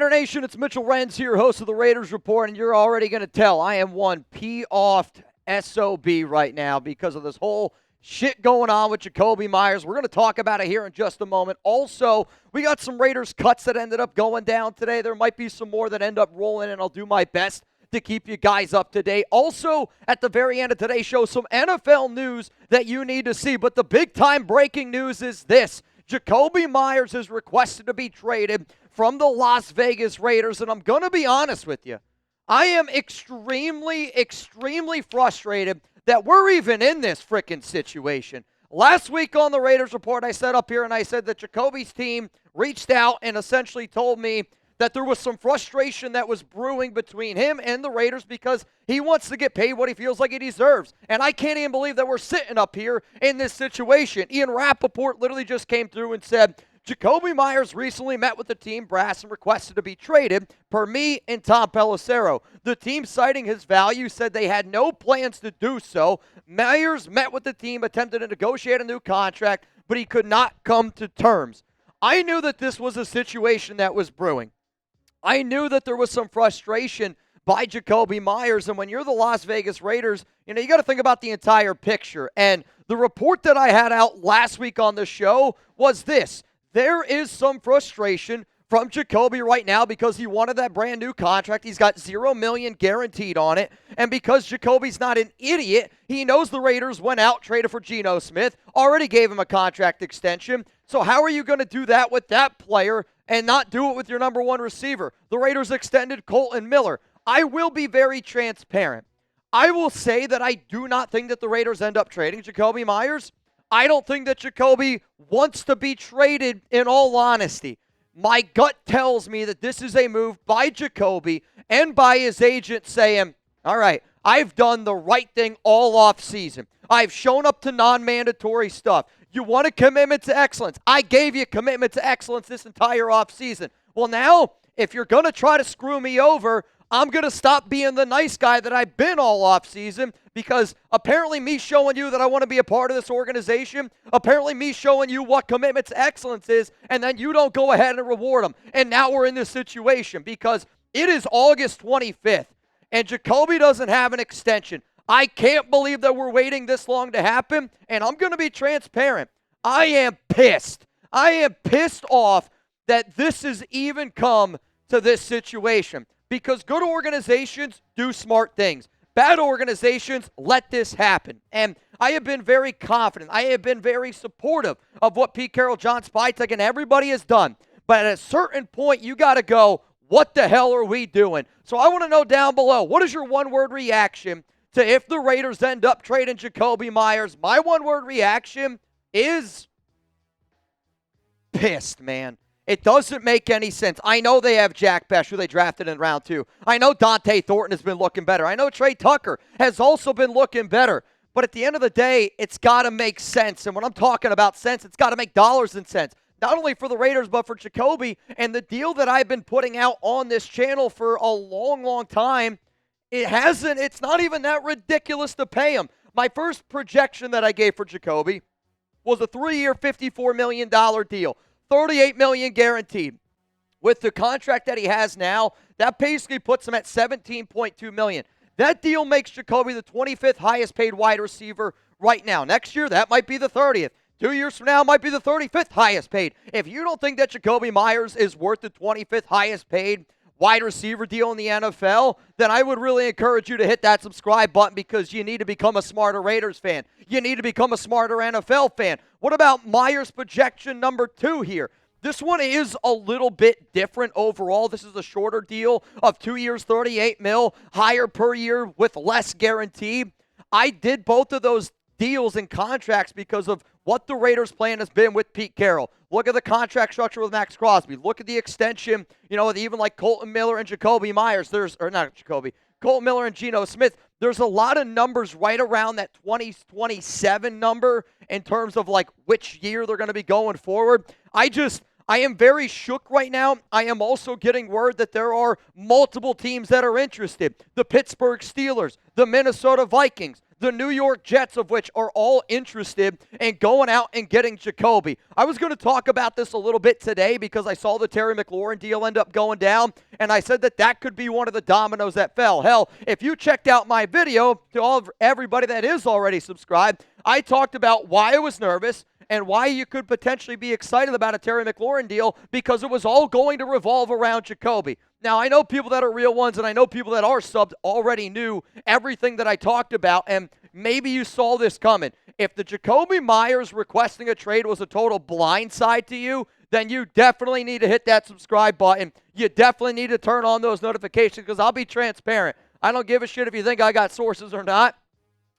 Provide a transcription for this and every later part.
Raider Nation, it's Mitchell Renz here, host of the Raiders Report, and you're already going to tell I am one pee-offed SOB right now because of this whole shit going on with Jakobi Meyers. We're going to talk about it here in just a moment. Also, we got some Raiders cuts that ended up going down today. There might be some more that end up rolling, and I'll do my best to keep you guys up to date. Also, at the very end of today's show, some NFL news that you need to see. But the big-time breaking news is this. Jakobi Meyers is requested to be traded from the Las Vegas Raiders, and I'm going to be honest with you. I am extremely frustrated that we're even in this frickin' situation. Last week on the Raiders Report, I said up here and I said that Jakobi's team reached out and essentially told me that there was some frustration that was brewing between him and the Raiders because he wants to get paid what he feels like he deserves. And I can't even believe that we're sitting up here in this situation. Ian Rappaport literally just came through and said, Jakobi Meyers recently met with the team brass and requested to be traded, per me and Tom Pelissero. The team, citing his value, said they had no plans to do so. Meyers met with the team, attempted to negotiate a new contract, but he could not come to terms. I knew that this was a situation that was brewing. I knew that there was some frustration by Jakobi Meyers, and when you're the Las Vegas Raiders, you got to think about the entire picture. And the report that I had out last week on the show was this. There is some frustration from Jakobi right now because he wanted that brand new contract. He's got $0 million guaranteed on it. And because Jakobi's not an idiot, he knows the Raiders went out, traded for Geno Smith, already gave him a contract extension. So how are you going to do that with that player and not do it with your number one receiver? The Raiders extended Colton Miller. I will be very transparent. I will say that I do not think that the Raiders end up trading Jakobi Meyers. I don't think that Jakobi wants to be traded, in all honesty. My gut tells me that this is a move by Jakobi and by his agent saying, all right, I've done the right thing all offseason. I've shown up to non-mandatory stuff. You want a commitment to excellence. I gave you a commitment to excellence this entire offseason. Well, now, if you're going to try to screw me over, I'm going to stop being the nice guy that I've been all offseason because apparently me showing you that I want to be a part of this organization, apparently me showing you what commitment to excellence is, and then you don't go ahead and reward them. And now we're in this situation because it is August 25th, and Jakobi doesn't have an extension. I can't believe that we're waiting this long to happen, and I'm going to be transparent. I am pissed. I am pissed off that this has even come to this situation. Because good organizations do smart things. Bad organizations let this happen. And I have been very confident. I have been very supportive of what Pete Carroll, John Spytek, and everybody has done. But at a certain point, you got to go, what the hell are we doing? So I want to know down below, what is your one-word reaction to if the Raiders end up trading Jakobi Meyers? My one-word reaction is pissed, man. It doesn't make any sense. I know they have Jack Bech, who they drafted in round 2. I know Dante Thornton has been looking better. I know Trey Tucker has also been looking better. But at the end of the day, it's got to make sense. And when I'm talking about sense, it's got to make dollars and cents. Not only for the Raiders, but for Jakobi. And the deal that I've been putting out on this channel for a long time, it's not even that ridiculous to pay him. My first projection that I gave for Jakobi was a 3-year, $54 million deal. $38 million guaranteed. With the contract that he has now, that basically puts him at $17.2 million. That deal makes Jakobi the 25th highest paid wide receiver right now. Next year, that might be the 30th. 2 years from now, it might be the 35th highest paid. If you don't think that Jakobi Meyers is worth the 25th highest paid wide receiver deal in the NFL, then I would really encourage you to hit that subscribe button because you need to become a smarter Raiders fan. You need to become a smarter NFL fan. What about Meyers' projection number 2 here? This one is a little bit different overall. This is a shorter deal of 2 years, $38 million, higher per year with less guarantee. I did both of those deals and contracts because of what the Raiders' plan has been with Pete Carroll. Look at the contract structure with Max Crosby. Look at the extension, with even like Colton Miller and Jakobi Meyers. Colton Miller and Geno Smith. There's a lot of numbers right around that 2027 number in terms of like which year they're going to be going forward. I am very shook right now. I am also getting word that there are multiple teams that are interested. The Pittsburgh Steelers, the Minnesota Vikings, the New York Jets of which are all interested in going out and getting Jakobi. I was going to talk about this a little bit today because I saw the Terry McLaurin deal end up going down, and I said that that could be one of the dominoes that fell. Hell, if you checked out my video, to everybody that is already subscribed, I talked about why I was nervous and why you could potentially be excited about a Terry McLaurin deal because it was all going to revolve around Jakobi. Now, I know people that are real ones, and I know people that are subbed already knew everything that I talked about, and maybe you saw this coming. If the Jakobi Meyers requesting a trade was a total blindside to you, then you definitely need to hit that subscribe button. You definitely need to turn on those notifications because I'll be transparent. I don't give a shit if you think I got sources or not.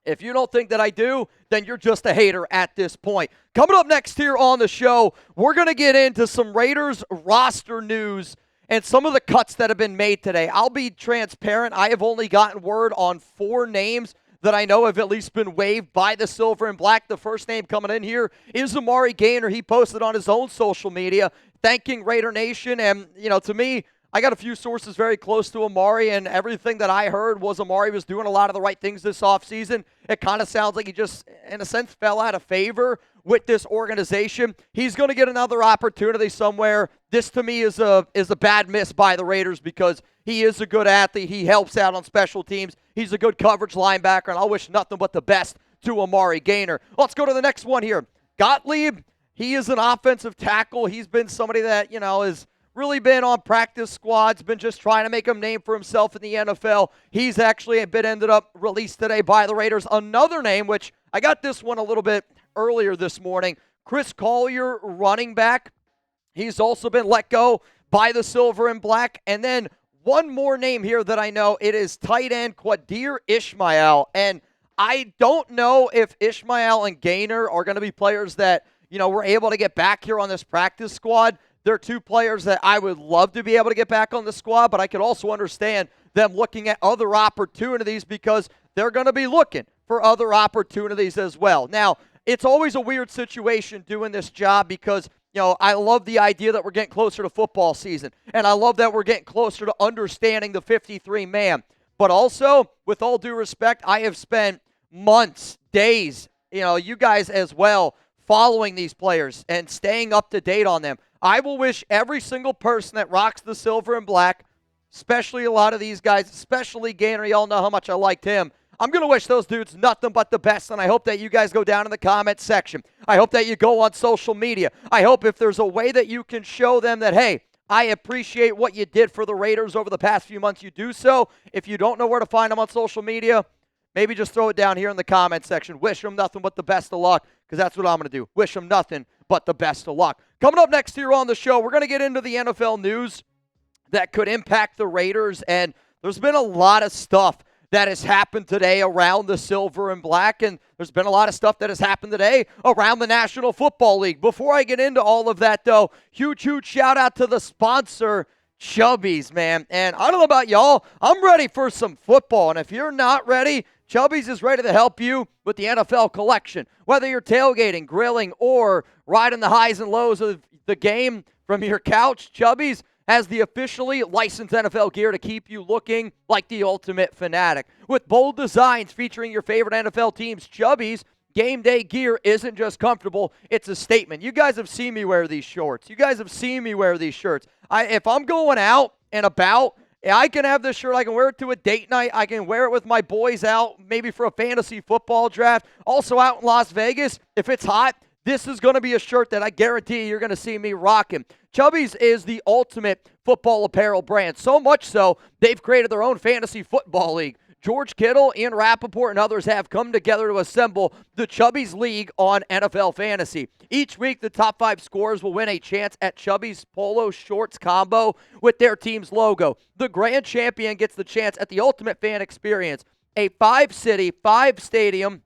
If you don't think that I do, then you're just a hater at this point. Coming up next here on the show, we're going to get into some Raiders roster news and some of the cuts that have been made today. I'll be transparent. I have only gotten word on 4 names that I know have at least been waived by the Silver and Black. The first name coming in here is Amari Gainer. He posted on his own social media thanking Raider Nation. And, to me, I got a few sources very close to Amari, and everything that I heard was Amari was doing a lot of the right things this offseason. It kind of sounds like he just, in a sense, fell out of favor with this organization. He's going to get another opportunity somewhere. This, to me, is a bad miss by the Raiders because he is a good athlete. He helps out on special teams. He's a good coverage linebacker, and I wish nothing but the best to Amari Gainer. Let's go to the next one here. Gottlieb, he is an offensive tackle. He's been somebody that, is really been on practice squads, been just trying to make a name for himself in the NFL. He's actually ended up released today by the Raiders. Another name, which I got this one a little bit earlier this morning, Chris Collier, running back. He's also been let go by the Silver and Black. And then one more name here that I know, it is tight end Qadir Ishmael. And I don't know if Ishmael and Gainer are going to be players that, we're able to get back here on this practice squad. They're 2 players that I would love to be able to get back on the squad, but I could also understand them looking at other opportunities because they're going to be looking for other opportunities as well. Now, it's always a weird situation doing this job because, I love the idea that we're getting closer to football season, and I love that we're getting closer to understanding the 53-man. But also, with all due respect, I have spent months, days, you guys as well, following these players and staying up to date on them. I will wish every single person that rocks the Silver and Black, especially a lot of these guys, especially Gainer, y'all know how much I liked him. I'm going to wish those dudes nothing but the best, and I hope that you guys go down in the comment section. I hope that you go on social media. I hope if there's a way that you can show them that, hey, I appreciate what you did for the Raiders over the past few months, you do so. If you don't know where to find them on social media, maybe just throw it down here in the comment section. Wish them nothing but the best of luck, because that's what I'm going to do. Wish them nothing but the best of luck. Coming up next here on the show, we're going to get into the NFL news that could impact the Raiders, and there's been a lot of stuff that has happened today around the Silver and Black, and there's been a lot of stuff that has happened today around the National Football League. Before I get into all of that, though, huge shout out to the sponsor, Chubby's, man. And I don't know about y'all, I'm ready for some football, and if you're not ready, Chubby's is ready to help you with the NFL collection. Whether you're tailgating, grilling, or riding the highs and lows of the game from your couch, Chubby's has the officially licensed NFL gear to keep you looking like the ultimate fanatic. With bold designs featuring your favorite NFL teams, Chubby's game day gear isn't just comfortable, it's a statement. You guys have seen me wear these shorts. You guys have seen me wear these shirts. If I'm going out and about, I can have this shirt. I can wear it to a date night. I can wear it with my boys out, maybe for a fantasy football draft. Also out in Las Vegas, if it's hot, this is going to be a shirt that I guarantee you're going to see me rocking. Chubby's is the ultimate football apparel brand. So much so, they've created their own fantasy football league. George Kittle, Ian Rappaport, and others have come together to assemble the Chubby's League on NFL Fantasy. Each week, the top 5 scorers will win a chance at Chubby's polo shorts combo with their team's logo. The grand champion gets the chance at the ultimate fan experience, a 5-city, 5-stadium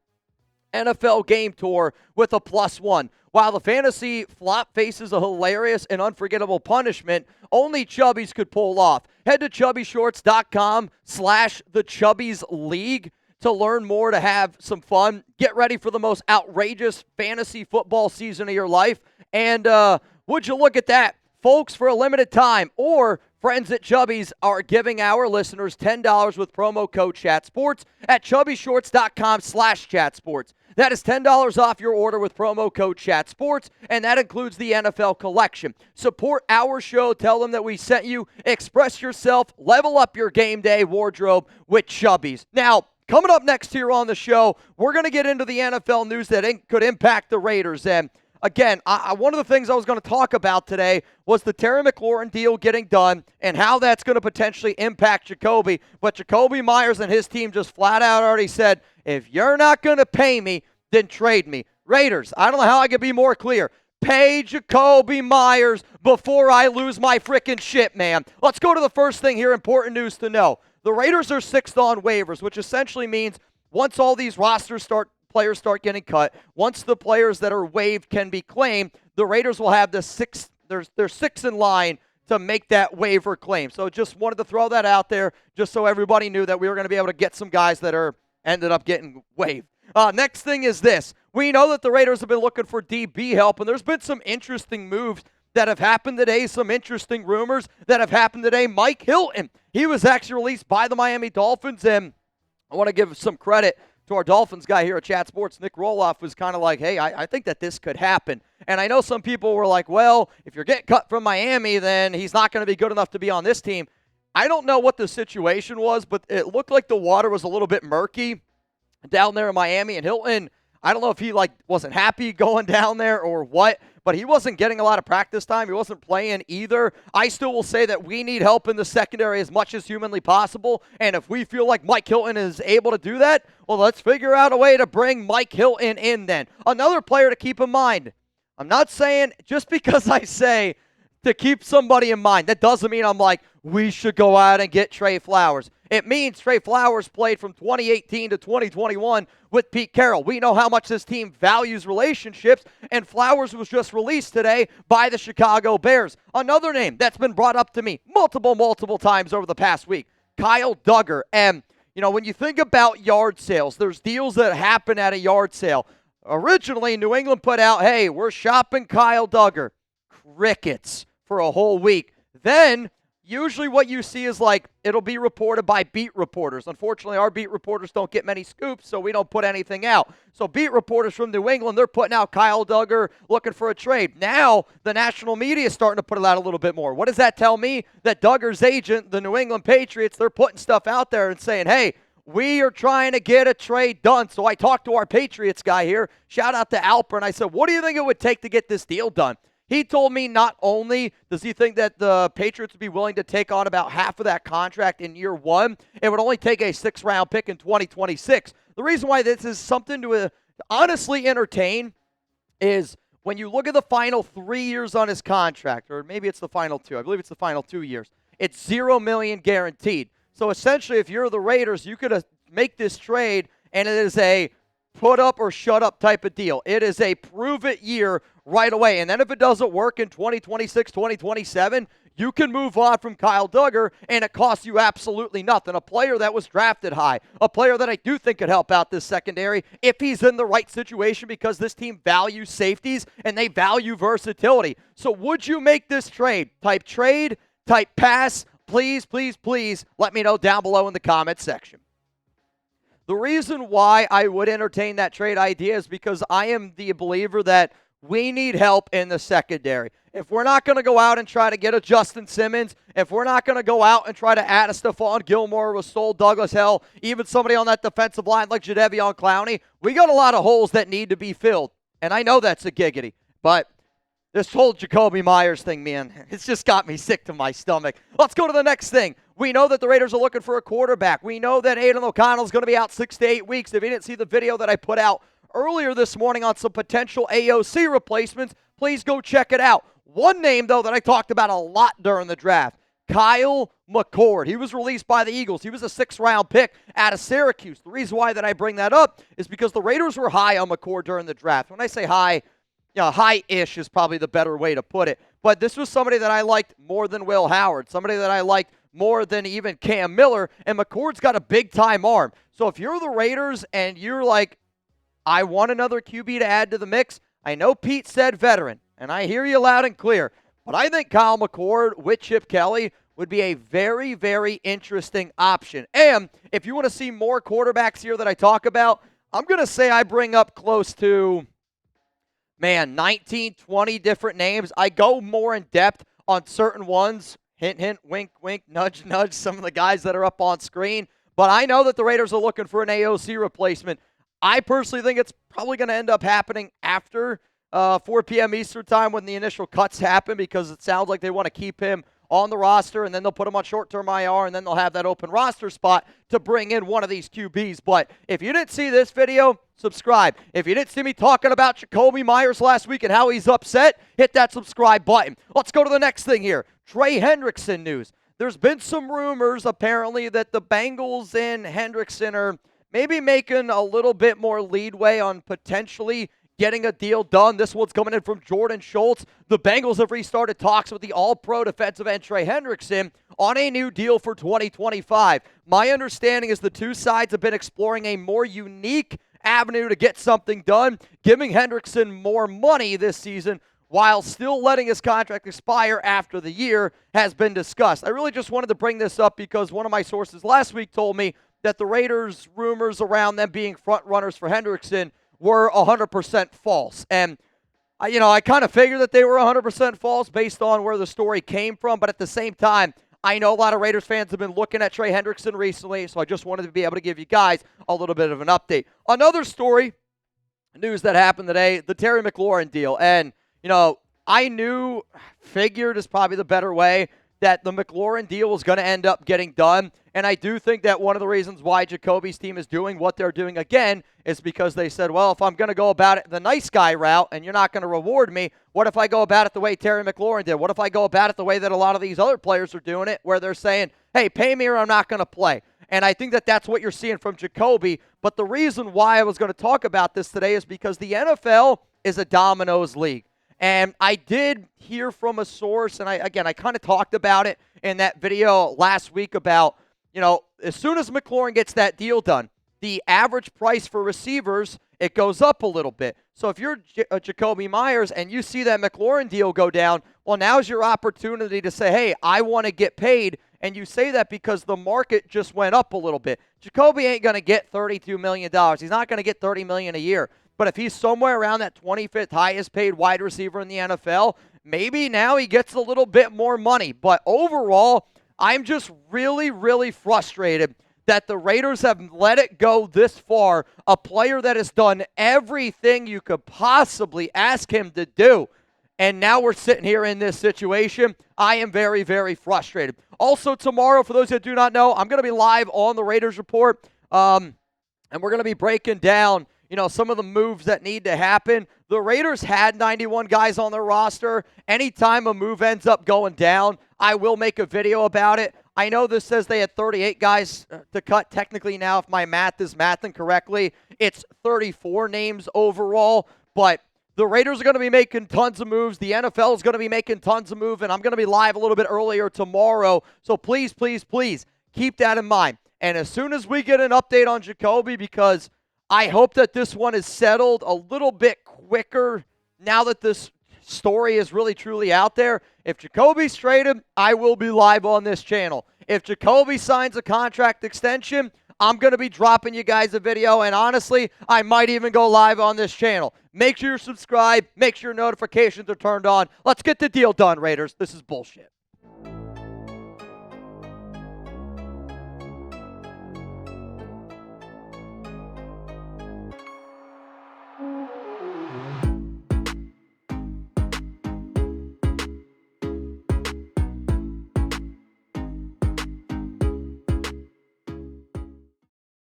NFL game tour with a +1. While the fantasy flop faces a hilarious and unforgettable punishment, only Chubby's could pull off. Head to chubbyshorts.com/thechubbiesleague to learn more, to have some fun. Get ready for the most outrageous fantasy football season of your life. And would you look at that? Folks, for a limited time, or Friends at Chubby's are giving our listeners $10 with promo code ChatSports at chubbyshorts.com/chatsports. That is $10 off your order with promo code ChatSports, and that includes the NFL collection. Support our show. Tell them that we sent you. Express yourself. Level up your game day wardrobe with Chubby's. Now, coming up next here on the show, we're going to get into the NFL news that could impact the Raiders. And again, one of the things I was going to talk about today was the Terry McLaurin deal getting done and how that's going to potentially impact Jakobi. But Jakobi Meyers and his team just flat out already said, if you're not going to pay me, then trade me. Raiders, I don't know how I could be more clear. Pay Jakobi Meyers before I lose my freaking shit, man. Let's go to the first thing here, important news to know. The Raiders are sixth on waivers, which essentially means once all these players start getting cut, once the players that are waived can be claimed, the Raiders will have they're sixth in line to make that waiver claim. So just wanted to throw that out there just so everybody knew that we were going to be able to get some guys that ended up getting waived. Next thing is this. We know that the Raiders have been looking for DB help, and there's been some interesting moves that have happened today, some interesting rumors that have happened today. Mike Hilton, he was actually released by the Miami Dolphins, and I want to give some credit to our Dolphins guy here at Chat Sports. Nick Roloff was kind of like, hey, I think that this could happen. And I know some people were like, well, if you're getting cut from Miami, then he's not going to be good enough to be on this team. I don't know what the situation was, but it looked like the water was a little bit murky down there in Miami. And Hilton, I don't know if he wasn't happy going down there or what, but he wasn't getting a lot of practice time. He wasn't playing either. I still will say that we need help in the secondary as much as humanly possible. And if we feel like Mike Hilton is able to do that, well, let's figure out a way to bring Mike Hilton in then. Another player to keep in mind. I'm not saying just because I say to keep somebody in mind, that doesn't mean I'm like, we should go out and get Tre Flowers. It means Tre Flowers played from 2018 to 2021 with Pete Carroll. We know how much this team values relationships, and Flowers was just released today by the Chicago Bears. Another name that's been brought up to me multiple times over the past week, Kyle Duggar. And, when you think about yard sales, there's deals that happen at a yard sale. Originally, New England put out, hey, we're shopping Kyle Duggar. Crickets for a whole week. Then usually what you see is it'll be reported by beat reporters. Unfortunately, our beat reporters don't get many scoops, so we don't put anything out. So beat reporters from New England, they're putting out Kyle Duggar looking for a trade. Now, the national media is starting to put it out a little bit more. What does that tell me? That Duggar's agent, the New England Patriots, they're putting stuff out there and saying, hey, we are trying to get a trade done. So I talked to our Patriots guy here. Shout out to Alper, and I said, what do you think it would take to get this deal done? He told me not only does he think that the Patriots would be willing to take on about half of that contract in year one, it would only take a 6th-round pick in 2026. The reason why this is something to honestly entertain is when you look at the final 3 years on his contract, or maybe it's the final 2. I believe it's the final 2 years. It's $0 million guaranteed. So essentially, if you're the Raiders, you could make this trade, and it is a put up or shut up type of deal. It is a prove it year right away. And then if it doesn't work in 2026, 2027, you can move on from Kyle Duggar, and it costs you absolutely nothing. A player that was drafted high, a player that I do think could help out this secondary if he's in the right situation, because this team values safeties and they value versatility. So would you make this trade? Type pass. Please, please, please let me know down below in the comment section. The reason why I would entertain that trade idea is because I am the believer that we need help in the secondary. If we're not going to go out and try to get a Justin Simmons, if we're not going to go out and try to add a Stephon Gilmore, Rasul Douglas, hell, even somebody on that defensive line like Jadeveon Clowney, we got a lot of holes that need to be filled. And I know that's a giggity, but this whole Jakobi Meyers thing, man, it's just got me sick to my stomach. Let's go to the next thing. We know that the Raiders are looking for a quarterback. We know that Aiden O'Connell is going to be out 6 to 8 weeks. If you didn't see the video that I put out earlier this morning on some potential AOC replacements, please go check it out. One name, though, that I talked about a lot during the draft, Kyle McCord. He was released by the Eagles. He was a 6th-round pick out of Syracuse. The reason why that I bring that up is because the Raiders were high on McCord during the draft. When I say high, high-ish is probably the better way to put it. But this was somebody that I liked more than Will Howard, somebody that I liked more than even Cam Miller, and McCord's got a big-time arm. So if you're the Raiders and you're like, I want another QB to add to the mix, I know Pete said veteran, and I hear you loud and clear, but I think Kyle McCord with Chip Kelly would be a very, very interesting option. And if you want to see more quarterbacks here that I talk about, I'm going to say I bring up close to, 19, 20 different names. I go more in depth on certain ones. Hint, hint, wink, wink, nudge, nudge, some of the guys that are up on screen. But I know that the Raiders are looking for an AOC replacement. I personally think it's probably going to end up happening after 4 p.m. Eastern time when the initial cuts happen, because it sounds like they want to keep him on the roster, and then they'll put him on short-term IR, and then they'll have that open roster spot to bring in one of these QBs. But if you didn't see this video, subscribe. If you didn't see me talking about Jakobi Meyers last week and how he's upset, hit that subscribe button. Let's go to the next thing here. Trey Hendrickson news. There's been some rumors, apparently, that the Bengals and Hendrickson are maybe making a little bit more leadway on potentially getting a deal done. This one's coming in from Jordan Schultz. The Bengals have restarted talks with the All-Pro defensive end Trey Hendrickson on a new deal for 2025. My understanding is the two sides have been exploring a more unique avenue to get something done, giving Hendrickson more money this season while still letting his contract expire after the year has been discussed. I really just wanted to bring this up because one of my sources last week told me that the Raiders' rumors around them being front runners for Hendrickson were 100% false. And, I kind of figured that they were 100% false based on where the story came from. But at the same time, I know a lot of Raiders fans have been looking at Trey Hendrickson recently, so I just wanted to be able to give you guys a little bit of an update. Another story, news that happened today, the Terry McLaurin deal. And, I figured is probably the better way, that the McLaurin deal was going to end up getting done. And I do think that one of the reasons why Jakobi's team is doing what they're doing again is because they said, well, if I'm going to go about it the nice guy route and you're not going to reward me, what if I go about it the way Terry McLaurin did? What if I go about it the way that a lot of these other players are doing it, where they're saying, hey, pay me or I'm not going to play? And I think that that's what you're seeing from Jakobi. But the reason why I was going to talk about this today is because the NFL is a dominoes league. And I did hear from a source, and I kind of talked about it in that video last week about, as soon as McLaurin gets that deal done, the average price for receivers, it goes up a little bit. So if you're Jakobi Meyers and you see that McLaurin deal go down, well, now's your opportunity to say, hey, I want to get paid. And you say that because the market just went up a little bit. Jakobi ain't going to get $32 million. He's not going to get $30 million a year. But if he's somewhere around that 25th highest paid wide receiver in the NFL, maybe now he gets a little bit more money. But overall, I'm just really, really frustrated that the Raiders have let it go this far. A player that has done everything you could possibly ask him to do. And now we're sitting here in this situation. I am very, very frustrated. Also tomorrow, for those that do not know, I'm going to be live on the Raiders Report. And we're going to be breaking down some of the moves that need to happen. The Raiders had 91 guys on their roster. Anytime a move ends up going down, I will make a video about it. I know this says they had 38 guys to cut. Technically now, if my math is mathing correctly, it's 34 names overall. But the Raiders are going to be making tons of moves. The NFL is going to be making tons of moves. And I'm going to be live a little bit earlier tomorrow. So please, please, please keep that in mind. And as soon as we get an update on Jakobi, because I hope that this one is settled a little bit quicker now that this story is really truly out there. If Jakobi's traded, I will be live on this channel. If Jakobi signs a contract extension, I'm going to be dropping you guys a video, and honestly, I might even go live on this channel. Make sure you're subscribed. Make sure your notifications are turned on. Let's get the deal done, Raiders. This is bullshit.